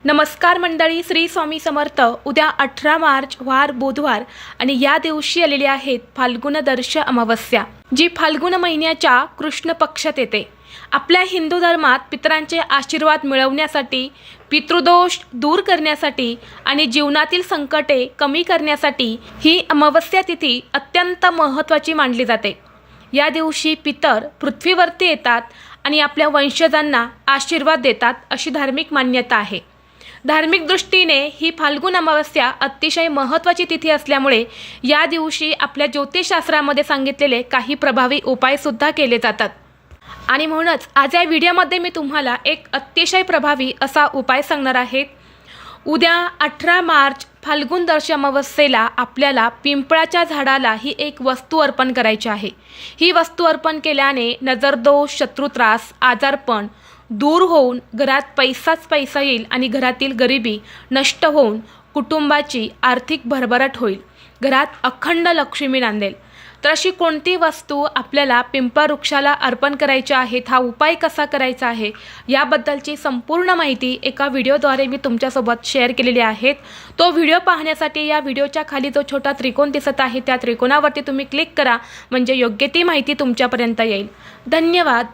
नमस्कार मंडळी, श्री स्वामी समर्थ। उद्या 18 मार्च वार बुधवार आणि या दिवशी आलेली आहेत फाल्गुन दर्श अमावस्या, जी फाल्गुन महिन्याच्या कृष्ण पक्षात येते। आपल्या हिंदू धर्मात पितरांचे आशीर्वाद मिळवण्यासाठी, पितृदोष दूर करण्यासाठी आणि जीवनातील संकटे कमी करण्यासाठी ही अमावस्या तिथी अत्यंत महत्त्वाची मानली जाते। या दिवशी पितर पृथ्वीवरती येतात आणि आपल्या वंशजांना आशीर्वाद देतात अशी धार्मिक मान्यता आहे। धार्मिक दृष्टीने ही फाल्गुन अमावस्या अतिशय महत्त्वाची तिथी असल्यामुळे या दिवशी आपल्या ज्योतिषशास्त्रामध्ये सांगितलेले काही प्रभावी उपायसुद्धा केले जातात। आणि म्हणूनच आज या व्हिडिओमध्ये मी तुम्हाला एक अतिशय प्रभावी असा उपाय सांगणार आहे। उद्या 18 मार्च फाल्गुन दर्श अमावस्येला आपल्याला पिंपळाच्या झाडाला ही एक वस्तू अर्पण करायची आहे। ही वस्तू अर्पण केल्याने नजरदोष, शत्रुत्रास, आजारपण दूर होऊन घरात पैसाच पैसा येईल आणि घरातील गरिबी नष्ट होऊन कुटुंबाची आर्थिक भरभराट होईल, घरात अखंड लक्ष्मी नांदेल। तर अशी कोणती वस्तू आपल्याला पिंपळ वृक्षाला अर्पण करायची आहे, हा उपाय कसा करायचा आहे याबद्दलची संपूर्ण माहिती एका व्हिडिओद्वारे मी तुमच्यासोबत शेअर केलेली आहे। तो व्हिडिओ पाहण्यासाठी या व्हिडिओच्या खाली जो छोटा त्रिकोण दिसत आहे त्या त्रिकोणावरती तुम्ही क्लिक करा, म्हणजे योग्य ती माहिती तुमच्यापर्यंत येईल। धन्यवाद।